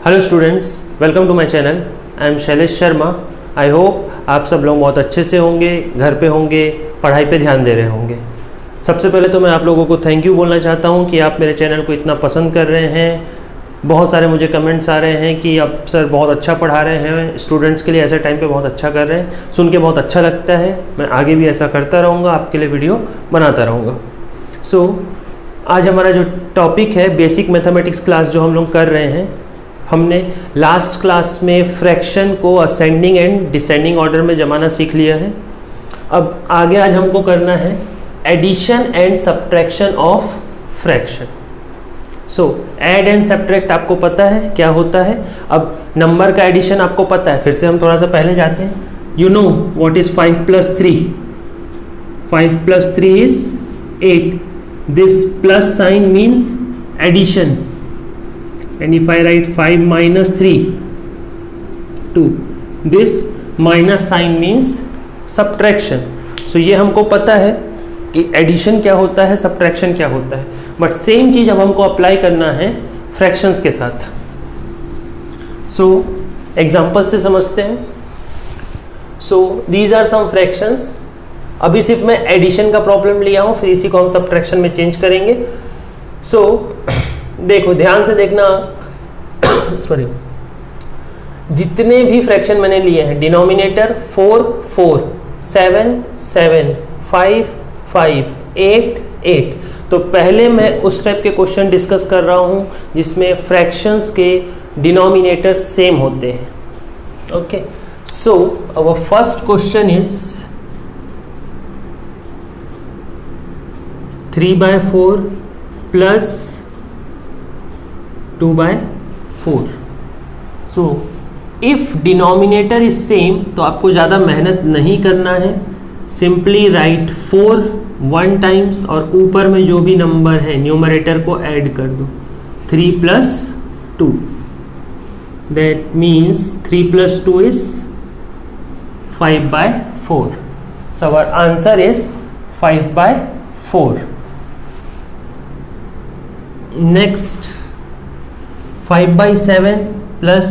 Hello students, welcome to my channel. I am Shailesh Sharma. I hope आप सब लोग बहुत अच्छे से होंगे, घर पे होंगे, पढ़ाई पे ध्यान दे रहे होंगे। सबसे पहले तो मैं आप लोगों को थैंक यू बोलना चाहता हूँ कि आप मेरे चैनल को इतना पसंद कर रहे हैं। बहुत सारे मुझे कमेंट्स आ रहे हैं कि आप सर बहुत अच्छा पढ़ा रहे हैं, स्टूडेंट्स के लिए ऐसे टाइम पे बहुत अच्छा कर रहे हैं। सुन के बहुत अच्छा लगता है। मैं आगे भी ऐसा करता रहूँगा, आपके लिए वीडियो बनाता रहूँगा। आज हमारा जो टॉपिक है बेसिक मैथमेटिक्स क्लास जो हम लोग कर रहे हैं, हमने लास्ट क्लास में फ्रैक्शन को असेंडिंग एंड डिसेंडिंग ऑर्डर में जमाना सीख लिया है। अब आगे आज हमको करना है addition and subtraction of fraction. Add and subtract आपको पता है क्या होता है। अब नंबर का एडिशन आपको पता है, फिर से हम थोड़ा सा पहले जाते हैं। You know what is 5 + 3? 5 + 3 is 8. This plus sign means addition, and if I write 5 - 3 2, this minus sign means subtraction. So ये हमको पता है कि एडिशन क्या होता है, सब्ट्रैक्शन क्या होता है, बट सेम चीज अब हमको अप्लाई करना है फ्रैक्शंस के साथ। एग्जाम्पल से समझते हैं। These are some fractions. अभी सिर्फ मैं एडिशन का प्रॉब्लम लिया हूँ, फिर इसी को हम सब्ट्रैक्शन में चेंज करेंगे। देखो ध्यान से देखना सॉरी, जितने भी फ्रैक्शन मैंने लिए हैं, डिनोमिनेटर 4 4, 7 7, 5 5, 8 8। तो पहले मैं उस टाइप के क्वेश्चन डिस्कस कर रहा हूँ जिसमें फ्रैक्शंस के डिनोमिनेटर सेम होते हैं। Okay, so our first question is 3/4 plus 2/4. If denominator is same तो आपको ज़्यादा मेहनत नहीं करना है। सिंपली राइट 4 1 टाइम्स और ऊपर में जो भी नंबर है न्यूमरेटर को ऐड कर दो। 3 + 2, that means 3 + 2 is 5/4. So our answer is 5/4. Next 5/7 plus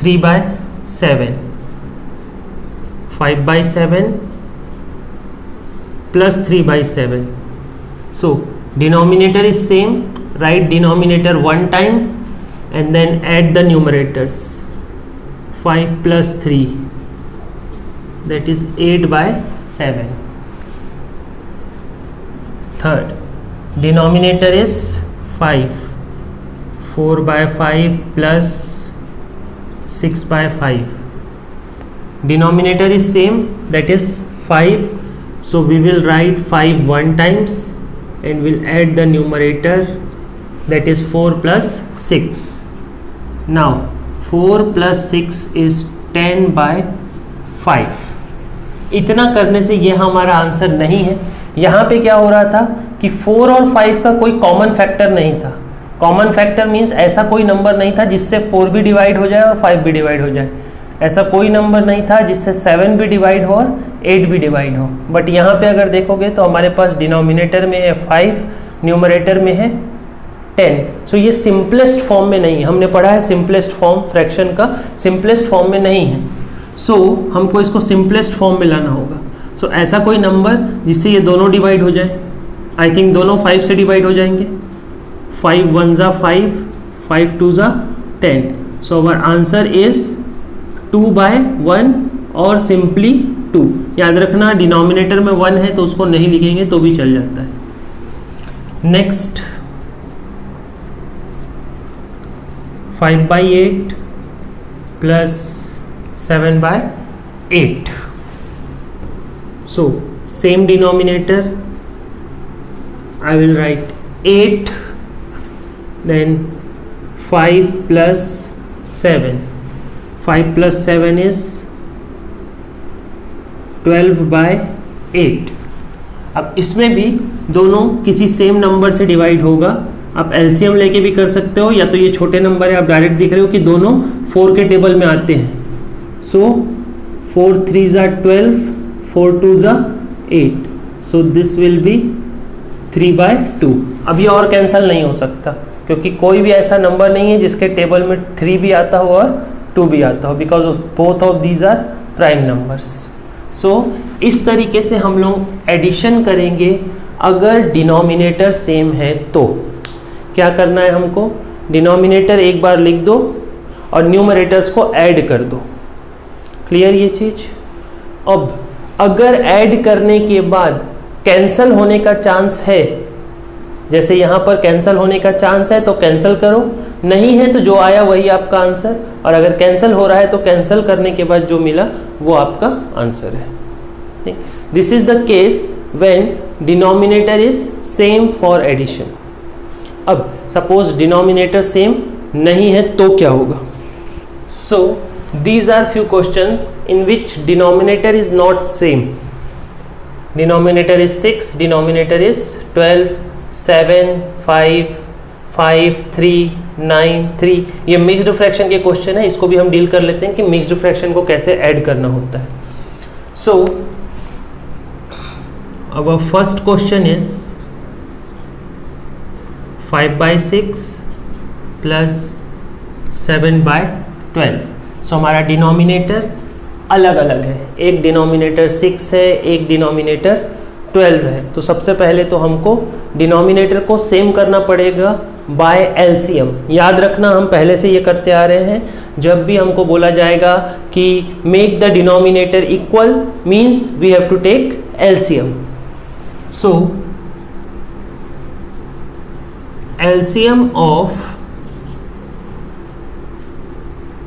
3/7. 5/7 plus 3/7. Denominator is same. Write denominator 1 time and then add the numerators. 5 plus 3, that is 8/7. Third, denominator is 5. 4/5 plus 6/5. Denominator is same, that is 5. So we will write 5 1 times and we'll add the numerator, that is 4 plus 6. Now 4 plus 6 is 10/5. इतना करने से ये हमारा answer नहीं है। यहाँ पे क्या हो रहा था कि 4 और 5 का कोई कॉमन फैक्टर नहीं था। कॉमन फैक्टर मीन्स ऐसा कोई नंबर नहीं था जिससे 4 भी डिवाइड हो जाए और 5 भी डिवाइड हो जाए। ऐसा कोई नंबर नहीं था जिससे 7 भी डिवाइड हो और 8 भी डिवाइड हो। बट यहाँ पे अगर देखोगे तो हमारे पास डिनोमिनेटर में है 5, न्यूमरेटर में है 10। ये सिंपलेस्ट फॉर्म में नहीं है। हमने पढ़ा है सिंपलेस्ट फॉर्म फ्रैक्शन का, सिंपलेस्ट फॉर्म में नहीं है। हमको इसको सिंपलेस्ट फॉर्म में लाना होगा। ऐसा कोई नंबर जिससे ये दोनों डिवाइड हो जाए। आई थिंक दोनों 5 से डिवाइड हो जाएंगे। 5 1 = 5, 5 2 = 10. आवर आंसर इज 2/1 और सिंपली 2। याद रखना डिनोमिनेटर में 1 है तो उसको नहीं लिखेंगे तो भी चल जाता है। Next 5/8 plus 7/8. Same denominator, I will write 8, then 5 plus 7. 5 plus 7 is 12/8. अब इसमें भी दोनों किसी सेम नंबर से डिवाइड होगा। आप एलसीएम लेके भी कर सकते हो, या तो ये छोटे नंबर है आप डायरेक्ट दिख रहे हो कि दोनों 4 के टेबल में आते हैं। 4 3 = 12, 4 2 = 8. This will be 3/2। अब ये और कैंसिल नहीं हो सकता। क्योंकि कोई भी ऐसा नंबर नहीं है जिसके टेबल में 3 भी आता हो और 2 भी आता हो, because both of these are prime numbers. So इस तरीके से हम लोग एडिशन करेंगे। अगर डिनोमिनेटर सेम है तो क्या करना है हमको, डिनोमिनेटर एक बार लिख दो और न्यूमरेटर्स को ऐड कर दो। क्लियर ये चीज़। अब अगर ऐड करने के बाद कैंसल होने का चांस है, जैसे यहाँ पर कैंसल होने का चांस है तो कैंसल करो, नहीं है तो जो आया वही आपका आंसर, और अगर कैंसल हो रहा है तो कैंसल करने के बाद जो मिला वो आपका आंसर है। This is the case when denominator is same for addition. अब सपोज डिनोमिनेटर सेम नहीं है तो क्या होगा। सो these are few questions in which denominator is not same. Denominator is 6, denominator is 12, 7, 5, 5, 3, 9, 3। ये मिक्स्ड फ्रैक्शन के क्वेश्चन है, इसको भी हम डील कर लेते हैं कि मिक्स्ड फ्रैक्शन को कैसे ऐड करना होता है। सो our first question is 5/6 plus 7/12। सो हमारा डिनोमिनेटर अलग अलग है, एक डिनोमिनेटर 6 है, एक डिनोमिनेटर 12 है। तो सबसे पहले तो हमको डिनोमिनेटर को सेम करना पड़ेगा बाय एलसीएम। याद रखना हम पहले से ये करते आ रहे हैं, जब भी हमको बोला जाएगा कि make the denominator equal means we have to take LCM. So LCM of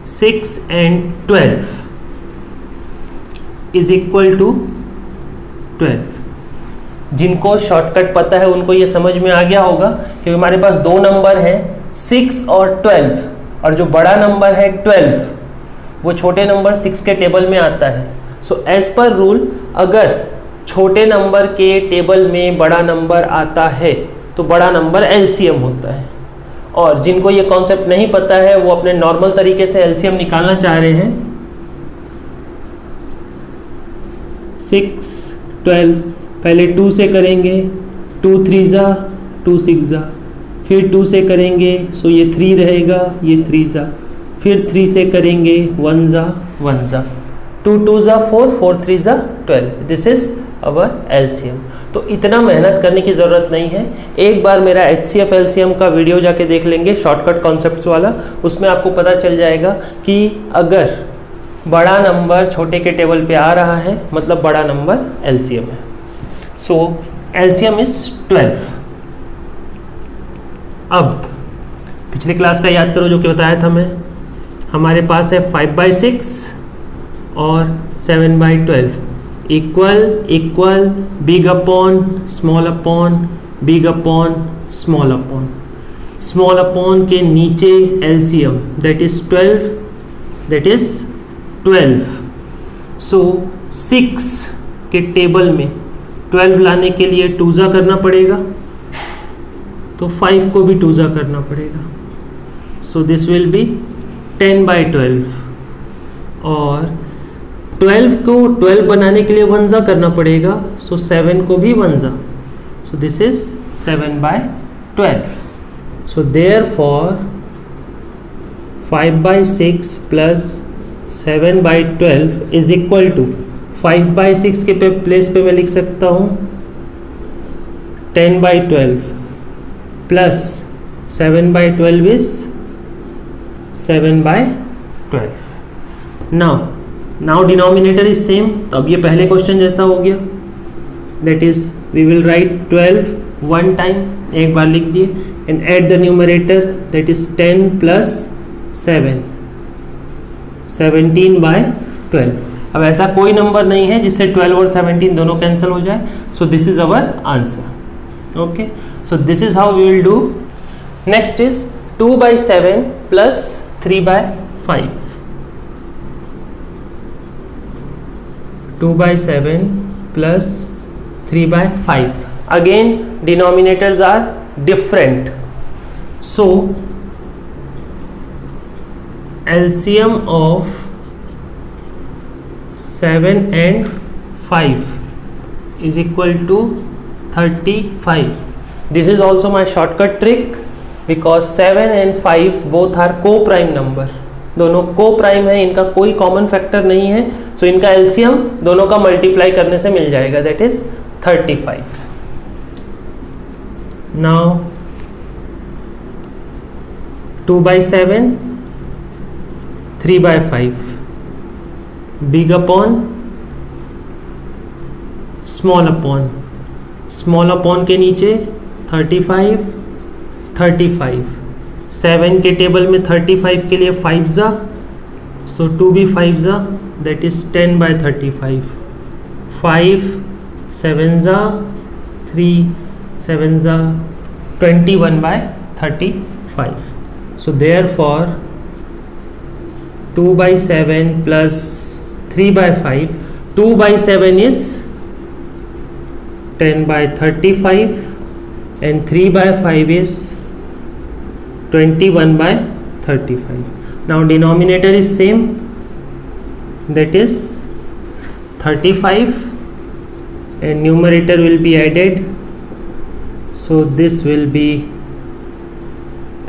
6 and 12 is equal to 12। जिनको शॉर्टकट पता है उनको ये समझ में आ गया होगा कि हमारे पास दो नंबर है 6 और 12, और जो बड़ा नंबर है 12 वो छोटे नंबर 6 के टेबल में आता है। सो एज पर रूल अगर छोटे नंबर के टेबल में बड़ा नंबर आता है तो बड़ा नंबर एलसीएम होता है। और जिनको ये कॉन्सेप्ट नहीं पता है वो अपने नॉर्मल तरीके से एलसीएम निकालना चाह रहे हैं। 6, 12 पहले 2 से करेंगे, 2 3 जा 2 6 जा, फिर 2 से करेंगे सो ये 3 रहेगा, ये 3 जा, फिर 3 से करेंगे 1 जा 1 जा, 2 2 जा 4, 4 3 जा 12। This is our LCM. तो इतना मेहनत करने की ज़रूरत नहीं है। एक बार मेरा HCF एलसीएम का वीडियो जाके देख लेंगे, शॉर्टकट कॉन्सेप्ट्स वाला, उसमें आपको पता चल जाएगा कि अगर बड़ा नंबर छोटे के टेबल पे आ रहा है मतलब बड़ा नंबर एलसीएम है। सो एलसीएम इज 12। अब पिछले क्लास का याद करो जो कि बताया था मैं, हमारे पास है 5/6 और 7/12 equal equal big upon small upon big upon small upon. Small upon के नीचे LCM that is 12, that is 12। सो 6 के टेबल में 12 लाने के लिए 2 जा करना पड़ेगा, तो 5 को भी 2 जा करना पड़ेगा। सो दिस विल बी 10/12, और 12 को 12 बनाने के लिए 1 जा करना पड़ेगा, सो 7 को भी 1 जा, so this is 7/12। So therefore 5/6 plus 7/12 is equal to 5/6 के प्लेस पे मैं लिख सकता हूँ 10/12 plus 7/12 is 7/12। Now denominator is same, तो अब ये पहले क्वेश्चन जैसा हो गया, that is we will write 12 one time, एक बार लिख दिए, and at the numerator that is 10 plus 7, 17/12। अब ऐसा कोई नंबर नहीं है जिससे 12 और 17 दोनों कैंसिल हो जाए, so this is our answer. Okay, so this is how we will do. Next is 2/7 plus 3/5। 2/7 plus 3/5. Again denominators are different, so LCM of 7 and 5 is equal to 35. This is also my shortcut trick. Because 7 and 5 both are coprime number, दोनों को prime है, इनका कोई common factor नहीं है, सो इनका LCM दोनों का मल्टीप्लाई करने से मिल जाएगा, that is 35। Now 2/7, 3/5, big upon small upon, small upon के नीचे 35, 35, 7 के टेबल में 35 के लिए 5 जा, सो 2 भी 5 जा, दैट इज 10/35, 5 7 जा, 3 7 जा, 21/35. So therefore 2/7 plus 3/5, 2/7 is 10/35 and 3/5 is 21/35. Now denominator is same, that is 35, and numerator will be added, so this will be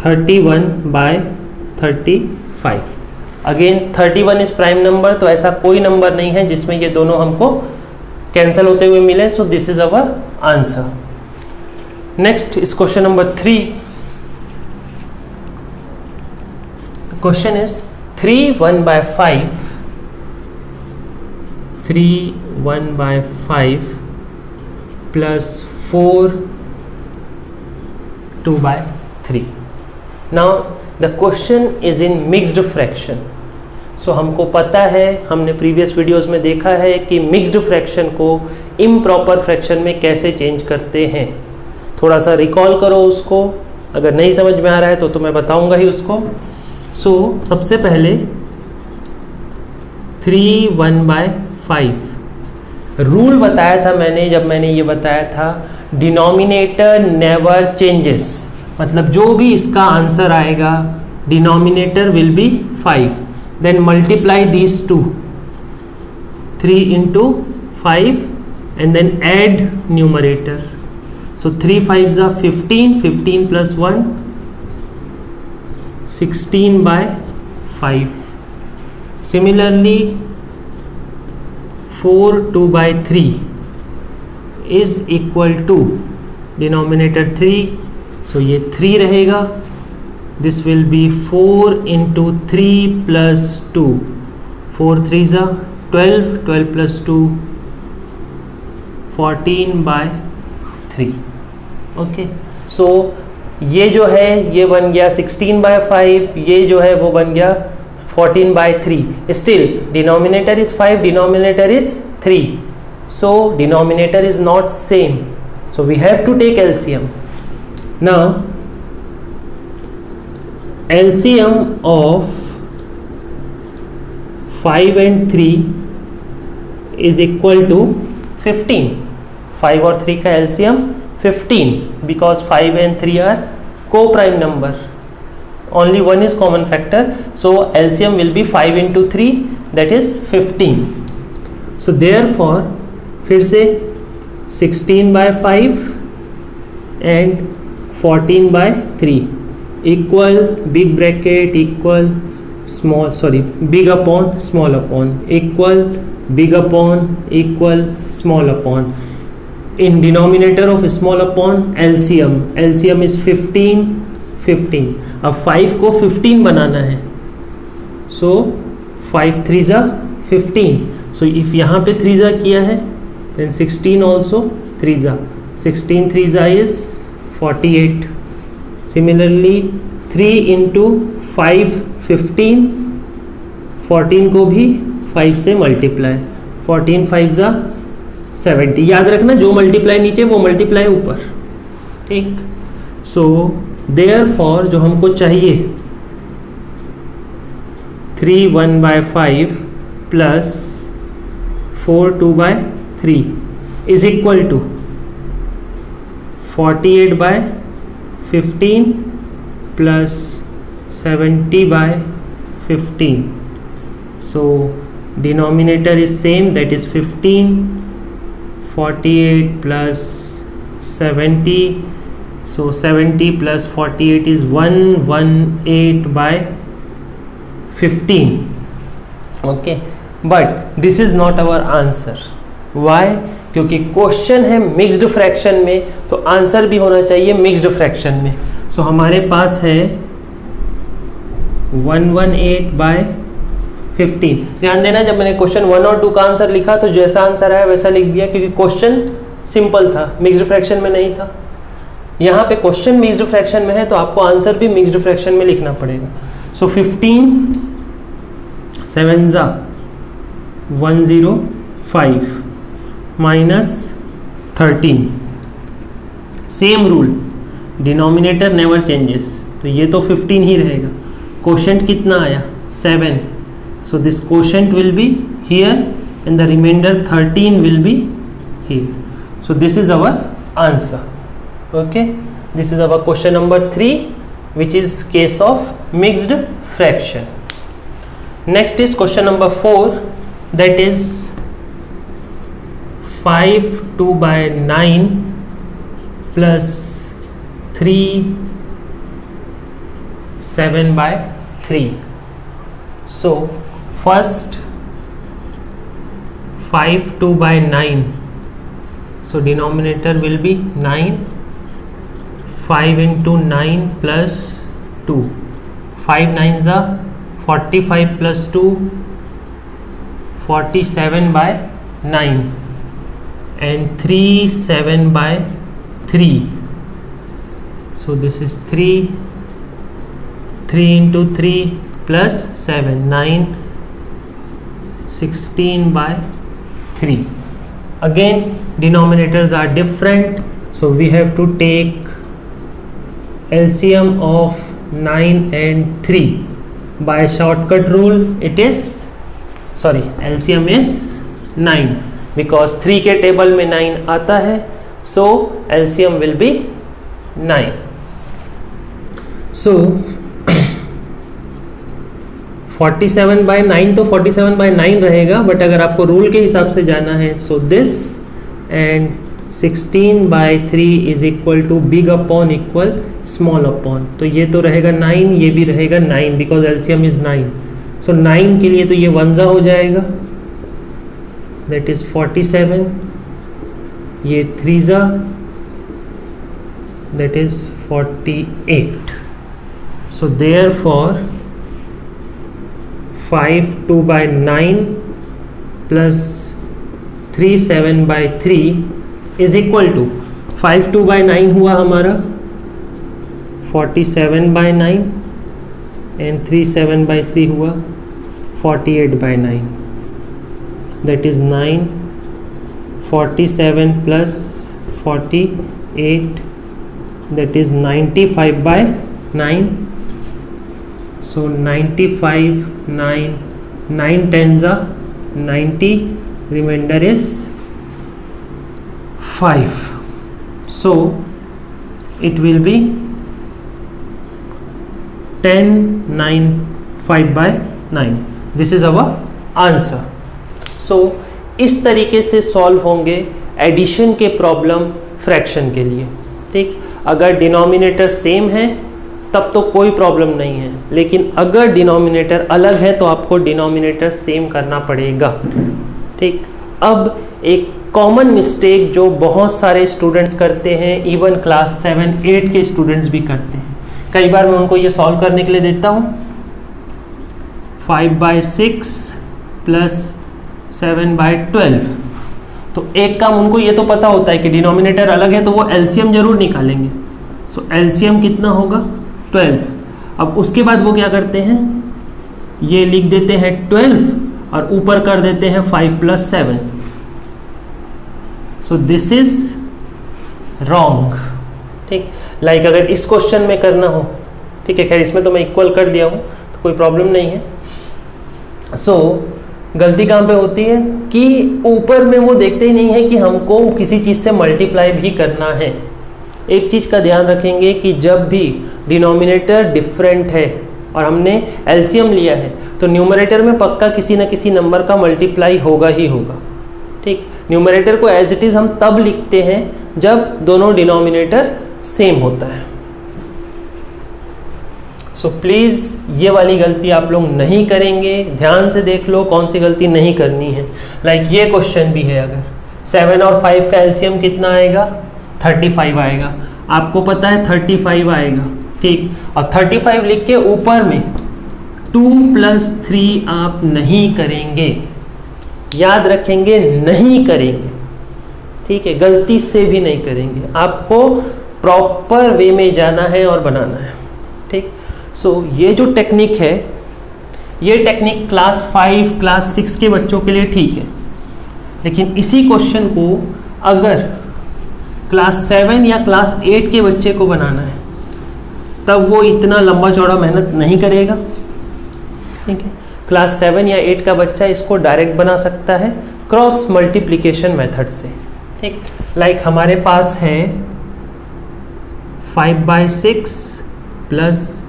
31/35. Again 31 is prime number, तो ऐसा कोई नंबर नहीं है जिसमें ये दोनों हमको कैंसिल होते हुए मिले, सो this is our answer. Next is question number 3। Question is 3 1/5, 3 1/5 plus 4 2/3. Now the question is in mixed fraction. सो हमको पता है, हमने प्रीवियस वीडियोस में देखा है कि मिक्स्ड फ्रैक्शन को इम्प्रॉपर फ्रैक्शन में कैसे चेंज करते हैं। थोड़ा सा रिकॉल करो उसको, अगर नहीं समझ में आ रहा है तो मैं बताऊंगा ही उसको। सो सबसे पहले 3 1/5 रूल बताया था मैंने, जब मैंने ये बताया था डिनोमिनेटर नेवर चेंजेस, मतलब जो भी इसका आंसर आएगा denominator will be 5, then multiply these two, 3 into 5 and then add numerator, so 3 5s are 15, 15 plus 1 16/5. Similarly 4 2/3 is equal to denominator 3, so ये 3 रहेगा, this will be 4 into 3 plus 2, 4 3s are 12, 12 plus 2 14/3. Okay, सो ये जो है ये बन गया 16/5, ये जो है वो बन गया 14/3. Still denominator is 5, denominator is 3, so denominator is not same, so we have to take LCM. Now LCM of 5 and 3 is equal to 15. 5 और 3 का LCM 15, because 5 and 3 are co-prime number. Only one is common factor, so LCM will be 5 into 3, that is 15. So therefore फिर से 16/5 and 14/3 equal big bracket equal small, sorry, big upon small upon equal big upon equal small upon. In denominator of small upon LCM is 15 15. अब 5 को 15 बनाना है, so 5 3s are 15, so if यहाँ पे 3s are किया है then 16 also 3s are, 16 3s are is 48. Similarly 3 into 5 15, 14 को भी 5 से मल्टीप्लाई, 14 5s are 70. याद रखना जो मल्टीप्लाई नीचे वो मल्टीप्लाई ऊपर, ठीक. सो देयरफॉर जो हमको चाहिए 3 1/5 plus 4 2/3 is equal to 48/15 plus 70/15. So denominator is same, that is 15, 48 plus 70, So 70 plus 48 is 118/15. Okay, but this is not our answer. Why? क्योंकि क्वेश्चन है मिक्स्ड फ्रैक्शन में, तो आंसर भी होना चाहिए मिक्स्ड फ्रैक्शन में. सो हमारे पास है 118/15. ध्यान देना, जब मैंने क्वेश्चन 1 और 2 का आंसर लिखा तो जैसा आंसर आया वैसा लिख दिया, क्योंकि क्वेश्चन सिंपल था, मिक्स्ड फ्रैक्शन में नहीं था. यहाँ पे क्वेश्चन मिक्स्ड फ्रैक्शन में है तो आपको आंसर भी मिक्स्ड फ्रैक्शन में लिखना पड़ेगा. सो 15 7 जा 105 minus 13. Same rule, denominator never changes, तो ये तो 15 ही रहेगा. क्वोशंट कितना आया 7, so this quotient will be here and the remainder 13 will be here. So this is our answer. Okay, this is our question number 3, which is case of mixed fraction. Next is question number 4, that is 5 2/9 plus 3 7/3. So first 5 2/9, so denominator will be 9. 5 into 9 plus 2, 5 9s are 45 plus 2 47/9 and 3 7/3. So this is 3 into 3 plus 7, 9 16/3. Again denominators are different, so we have to take LCM of 9 and 3 by shortcut rule. It is LCM is 9 because 3 के table में 9 आता है, so LCM will be 9. So 47/9 तो 47/9 रहेगा, but अगर आपको rule के हिसाब से जाना है so this and 16/3 is equal to big upon equal small upon. तो ये तो रहेगा 9, ये भी रहेगा 9 because LCM is 9. So 9 के लिए तो ये 1 हो जाएगा, that is 47. ये 3 that is 48. So therefore 5 2/9 plus 3 7/3 is equal to 5 2/9 हुआ हमारा 47/9 and 3 7/3 हुआ 48/9. That is 9. 47 plus 48, that is 95/9. So 95 9 tens are 90, remainder is 5. So it will be 10 9 5/9. This is our answer. So इस तरीके से सॉल्व होंगे addition के problem fraction के लिए. ठीक, अगर डिनोमिनेटर सेम है तब तो कोई प्रॉब्लम नहीं है, लेकिन अगर डिनोमिनेटर अलग है तो आपको डिनोमिनेटर सेम करना पड़ेगा. ठीक, अब एक कॉमन मिस्टेक जो बहुत सारे स्टूडेंट्स करते हैं, इवन क्लास 7 8 के स्टूडेंट्स भी करते हैं, कई बार मैं उनको ये सॉल्व करने के लिए देता हूँ 5/6 प्लस 7/12. तो एक काम उनको ये तो पता होता है कि डिनोमिनेटर अलग है तो वो एलसीएम जरूर निकालेंगे. सो एलसीएम कितना होगा 12. अब उसके बाद वो क्या करते हैं, ये लिख देते हैं 12 और ऊपर कर देते हैं 5 + 7. So this is wrong. ठीक, लाइक अगर इस क्वेश्चन में करना हो, ठीक है, खैर इसमें तो मैं इक्वल कर दिया हूँ तो कोई प्रॉब्लम नहीं है. सो गलती कहाँ पे होती है कि ऊपर में वो देखते ही नहीं है कि हमको किसी चीज़ से मल्टीप्लाई भी करना है. एक चीज़ का ध्यान रखेंगे कि जब भी डिनोमिनेटर डिफरेंट है और हमने एलसीएम लिया है तो न्यूमरेटर में पक्का किसी न किसी नंबर का मल्टीप्लाई होगा ही होगा. ठीक, न्यूमरेटर को एज इट इज़ हम तब लिखते हैं जब दोनों डिनोमिनेटर सेम होता है। सो प्लीज़ ये वाली गलती आप लोग नहीं करेंगे, ध्यान से देख लो कौन सी गलती नहीं करनी है। लाइक ये क्वेश्चन भी है, अगर 7 और 5 का एलसीएम कितना आएगा, 35 आएगा, आपको पता है 35 आएगा, ठीक। और 35 लिख के ऊपर में 2 + 3 आप नहीं करेंगे, याद रखेंगे, नहीं करेंगे, ठीक है, गलती से भी नहीं करेंगे, आपको प्रॉपर वे में जाना है और बनाना है, ठीक। सो ये जो टेक्निक है, ये टेक्निक क्लास 5 क्लास 6 के बच्चों के लिए ठीक है, लेकिन इसी क्वेश्चन को अगर क्लास 7 या क्लास 8 के बच्चे को बनाना है तब वो इतना लंबा चौड़ा मेहनत नहीं करेगा, ठीक है। क्लास 7 या 8 का बच्चा इसको डायरेक्ट बना सकता है क्रॉस मल्टीप्लिकेशन मेथड से, ठीक। लाइक हमारे पास है 5/6 +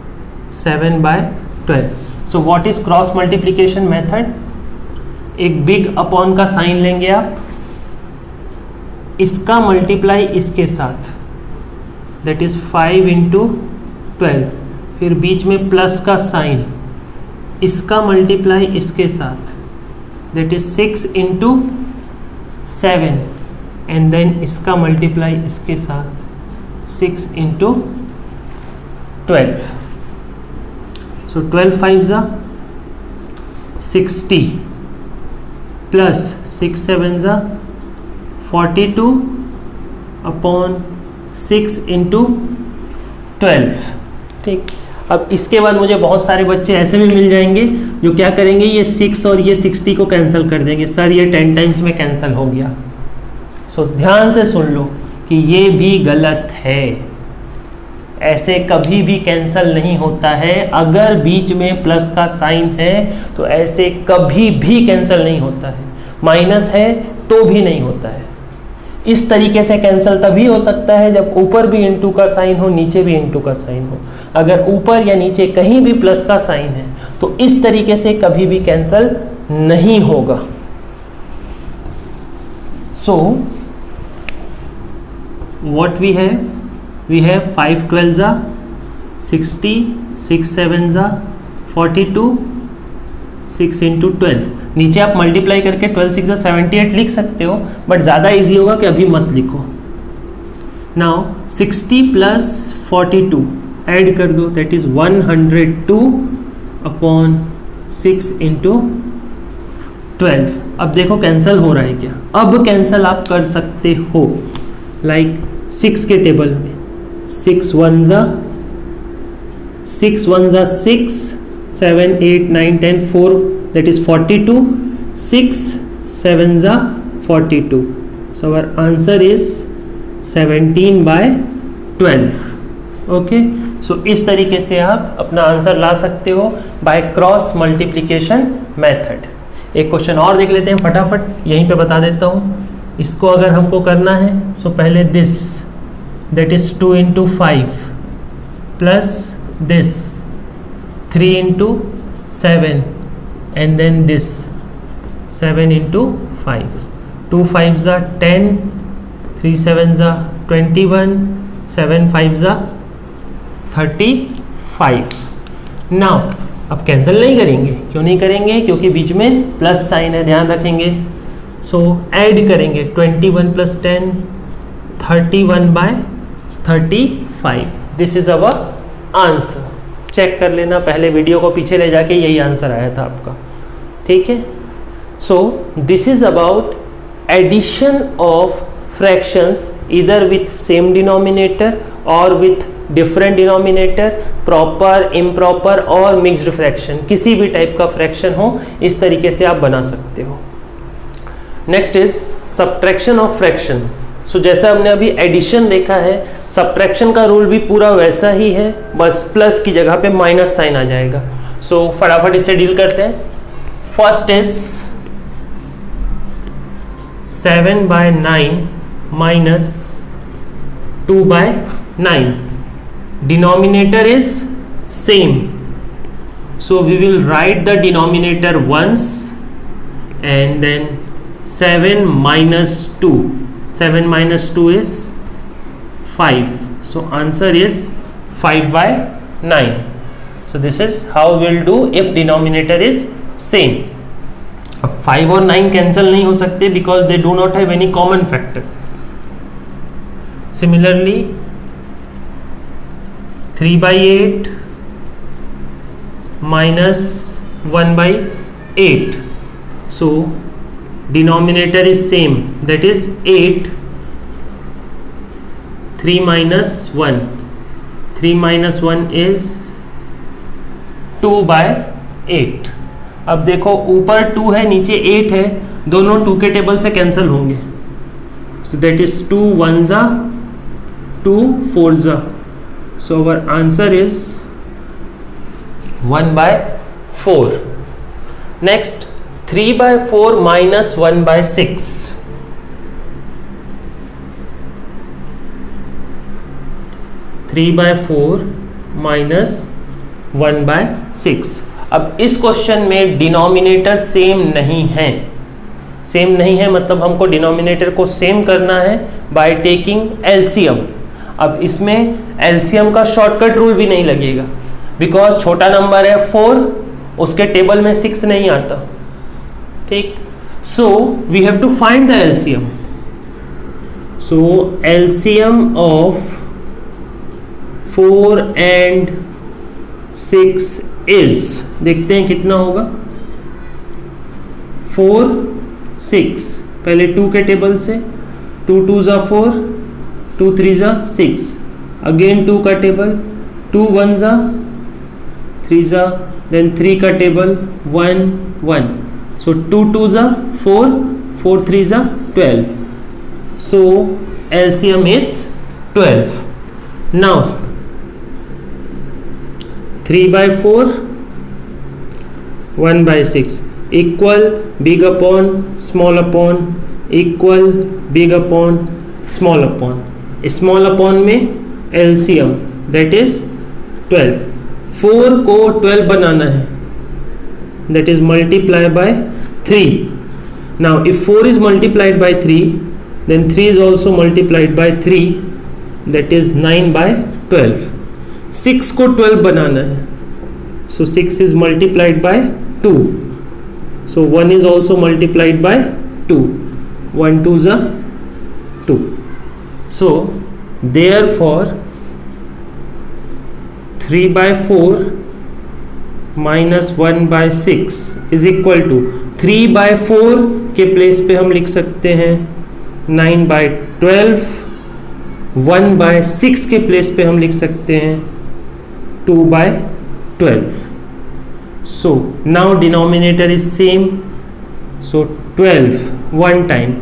7/12। So what is cross multiplication method? एक बिग अपॉन का साइन लेंगे आप, इसका मल्टीप्लाई इसके साथ, दैट इज 5 × 12, फिर बीच में प्लस का साइन, इसका मल्टीप्लाई इसके साथ, दैट इज 6 × 7, एंड देन इसका मल्टीप्लाई इसके साथ 6 × 12। So 12 5s are 60 plus 6 7s are 42 upon 6 × 12, ठीक। अब इसके बाद मुझे बहुत सारे बच्चे ऐसे भी मिल जाएंगे जो क्या करेंगे, ये 6 और ये 60 को कैंसिल कर देंगे, सर ये 10 टाइम्स में कैंसिल हो गया। सो ध्यान से सुन लो कि ये भी गलत है, ऐसे कभी भी कैंसिल नहीं होता है। अगर बीच में प्लस का साइन है तो ऐसे कभी भी कैंसिल नहीं होता है, माइनस है तो भी नहीं होता है। इस तरीके से कैंसिल तभी हो सकता है जब ऊपर भी इंटू का साइन हो, नीचे भी इंटू का साइन हो। अगर ऊपर या नीचे कहीं भी प्लस का साइन है तो इस तरीके से कभी भी कैंसिल नहीं होगा। So what we have 5 12s are 60, 6 7s are 42, 6 × 12। नीचे आप मल्टीप्लाई करके 12 6 78 लिख सकते हो, बट ज़्यादा इजी होगा कि अभी मत लिखो। नाउ 60 + 42 ऐड कर दो, दैट इज 102 अपॉन 6 × 12। अब देखो कैंसिल हो रहा है क्या? अब कैंसिल आप कर सकते हो, लाइक 6 के टेबल में 6 1s are 6, 7 8 9 10 4, that is 42, 6 7s are 42. So our answer is 17/12. Okay, सो इस तरीके से आप अपना आंसर ला सकते हो बाय क्रॉस मल्टीप्लिकेशन मेथड। एक क्वेश्चन और देख लेते हैं फटाफट, यहीं पे बता देता हूँ। इसको अगर हमको करना है सो पहले this, that is 2 × 5 plus this 3 × 7 and then this 7 × 5, 2 5s are 10, 3 7s are 21, 7 5s are 35। Now अब कैंसिल नहीं करेंगे, क्यों नहीं करेंगे? क्योंकि बीच में प्लस साइन है, ध्यान रखेंगे। सो ऐड करेंगे 21 + 10 31/35। This is our answer. Check कर लेना, पहले वीडियो को पीछे ले जाके यही आंसर आया था आपका, ठीक है। So this is about addition of fractions इधर विथ सेम डिनोमिनेटर और with different denominator, proper, improper और मिक्स्ड फ्रैक्शन, किसी भी टाइप का फ्रैक्शन हो इस तरीके से आप बना सकते हो। Next is subtraction of fraction. So जैसा हमने अभी एडिशन देखा है, सब्ट्रैक्शन का रूल भी पूरा वैसा ही है, बस प्लस की जगह पे माइनस साइन आ जाएगा। सो फटाफट इससे डील करते हैं। First is 7/9 minus 2/9. Denominator is same, so we will write the denominator once and then 7 minus 2. 7 minus 2 is 5, So answer is 5/9. So this is how we'll do if denominator is same. अब 5 और 9 cancel नहीं हो सकते because they do not have any common factor. Similarly 3/8 minus 1/8. So denominator is same, that is 8. 3 minus 1. 3 minus 1 is 2/8. अब देखो ऊपर 2 है नीचे 8 है, दोनों 2 के टेबल से कैंसिल होंगे. So that is 2 1s are 2 4s are. So our answer is 1/4. Next 3/4 minus 1/6. 3/4 minus 1/6. अब इस क्वेश्चन में डिनोमिनेटर सेम नहीं है. सेम नहीं है मतलब हमको डिनोमिनेटर को सेम करना है बाय टेकिंग एलसीएम. अब इसमें एलसीएम का शॉर्टकट रूल भी नहीं लगेगा बिकॉज छोटा नंबर है 4, उसके टेबल में 6 नहीं आता. ठीक. So we have to find the LCM. So LCM of 4 and 6 इज, देखते हैं कितना होगा. 4 6, पहले 2 के टेबल से 2 2s are 4, 2 3s are 6, again 2 का table, 2 1s are 3s are, then 3 का table 1 1. So 2 2s are 4, 4 3s are 12. So LCM is 12. Now 3/4 1/6 equal big upon small upon equal big upon small upon. Small upon में LCM that is 12. 4 को 12 बनाना है, that is multiply by 3. Now if 4 is multiplied by 3, then 3 is also multiplied by 3, that is 9/12. 6 को 12 बनाना है, so 6 is multiplied by 2, so 1 is also multiplied by 2. 1 2s are 2. So therefore 3/4 minus 1/6 is equal to 3/4 के place पे हम लिख सकते हैं 9/12. 1/6 के place पे हम लिख सकते हैं 2/12. So now denominator is same, so 12 one time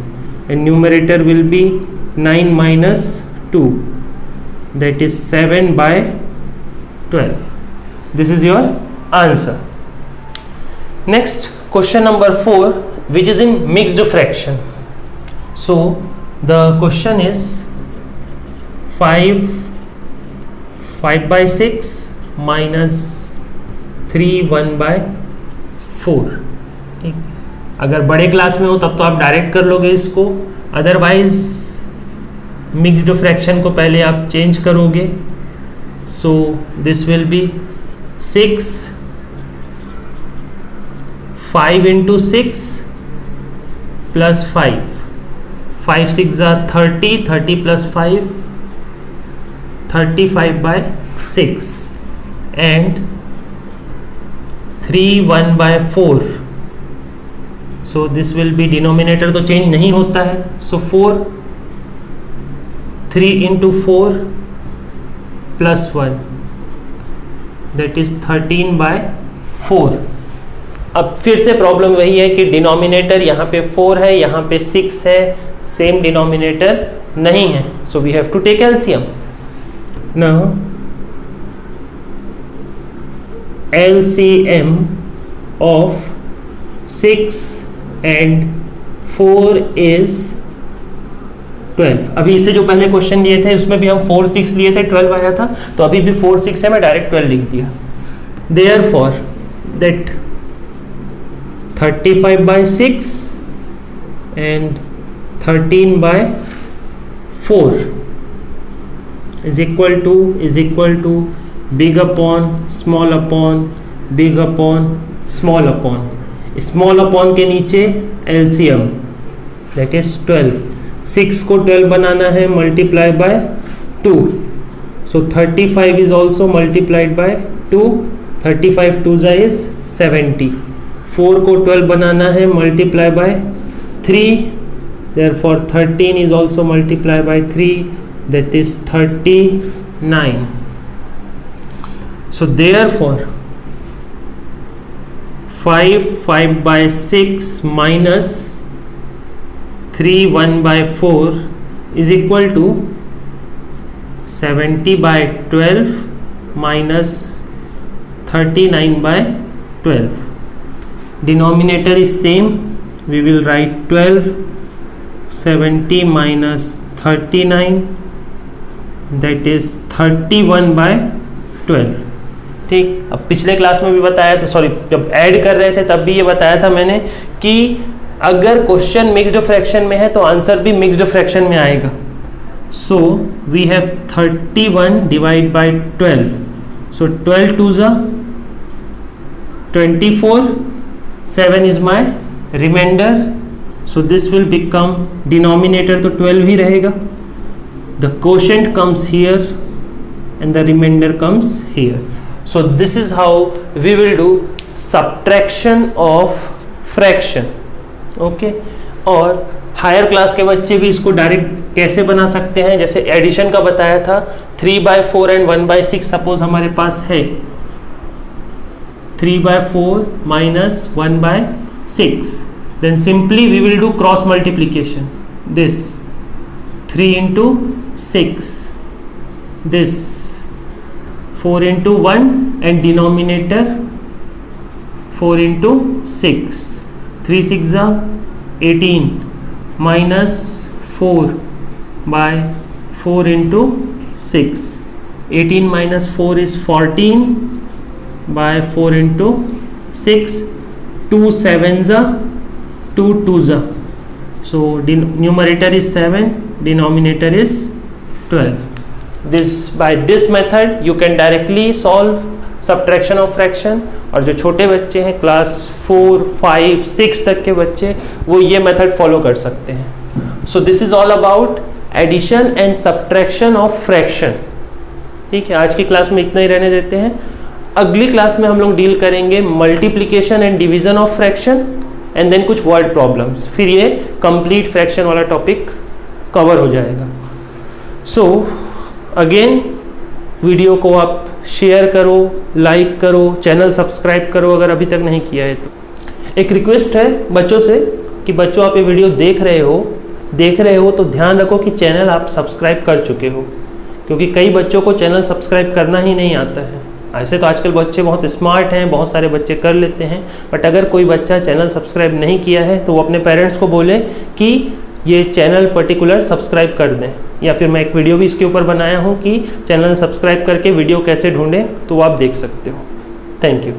and numerator will be 9 minus 2, that is 7/12. This is your answer. Next question number 4, which is in mixed fraction. So the question is 5/6 minus 3 1/4. ठीक. अगर बड़े class में हो तब तो आप direct कर लोगे इसको, अदरवाइज मिक्स्ड फ्रैक्शन को पहले आप चेंज करोगे. सो this will be 6 5 into 6 plus 5. 5 6 are 30, 30 plus 5 35/6 and 3 1/4. So this will be denominator तो चेंज नहीं होता है, so 4 3 into 4 plus 1, that is 13/4. अब फिर से प्रॉब्लम वही है कि डिनोमिनेटर यहाँ पे 4 है, यहाँ पे 6 है, सेम डिनोमिनेटर नहीं है, so we have to take LCM. Now LCM of 6 and 4 is 12. अभी इससे जो पहले क्वेश्चन लिए थे उसमें भी हम 4 6 लिए थे, 12 आया था, तो अभी भी 4 6 है, मैं डायरेक्ट 12 लिख दिया. Therefore that 35/6 and 13/4 is equal to big upon small upon big upon small upon, small upon के नीचे एलसीएम दैट इज 12, 6 को 12 बनाना है multiply by 2, so 35 is also multiplied by 2, 35 2 is 70, 4 को 12 बनाना है multiply by 3, therefore 13 is also multiplied by 3, that is 39. So therefore 5 by 6 minus 3 1 by 4 is equal to 70 by 12 minus 39 by 12. Denominator is same, we will write 12, 70 minus 39 that is 31 by 12. ठीक, अब पिछले class में भी बताया था, sorry जब add कर रहे थे तब भी ये बताया था मैंने कि अगर क्वेश्चन मिक्स्ड फ्रैक्शन में है तो आंसर भी मिक्स्ड फ्रैक्शन में आएगा. So we have 31 divide by 12, so 12 2 जा 24, 7 is my remainder, so this will become, denominator तो 12 ही रहेगा, the quotient comes here and the remainder comes here. So this is how we will do subtraction of fraction. Okay, और higher class के बच्चे भी इसको direct कैसे बना सकते हैं, जैसे एडिशन का बताया था, 3 by 4 एंड 1 by 6 सपोज हमारे पास है, 3 by 4 minus 1 by 6, then simply we will do cross multiplication, this 3 into 6, this 4 into 1 and denominator 4 into 6, 3 6 are 18 minus 4 by 4 into 6, 18 minus 4 is 14 by 4 into 6, 2 7s are 2 2s are, so numerator is 7, denominator is 12. By this method you can directly solve subtraction of fraction. और जो छोटे बच्चे हैं class 4 5 6 तक के बच्चे, वो ये मेथड फॉलो कर सकते हैं. So this is all about addition and subtraction of fraction. ठीक है, आज की क्लास में इतना ही रहने देते हैं. अगली क्लास में हम लोग डील करेंगे multiplication and division of fraction and then कुछ वर्ड प्रॉब्लम्स, फिर ये कंप्लीट फ्रैक्शन वाला टॉपिक कवर हो जाएगा. सो अगेन वीडियो को आप शेयर करो, लाइक करो, चैनल सब्सक्राइब करो अगर अभी तक नहीं किया है तो. एक रिक्वेस्ट है बच्चों से कि बच्चों आप ये वीडियो देख रहे हो तो ध्यान रखो कि चैनल आप सब्सक्राइब कर चुके हो, क्योंकि कई बच्चों को चैनल सब्सक्राइब करना ही नहीं आता है. ऐसे तो आजकल बच्चे बहुत स्मार्ट हैं, बहुत सारे बच्चे कर लेते हैं, बट अगर कोई बच्चा चैनल सब्सक्राइब नहीं किया है तो वो अपने पेरेंट्स को बोले कि ये चैनल पर्टिकुलर सब्सक्राइब कर दें, या फिर मैं एक वीडियो भी इसके ऊपर बनाया हूँ कि चैनल सब्सक्राइब करके वीडियो कैसे ढूंढें, तो आप देख सकते हो. Thank you.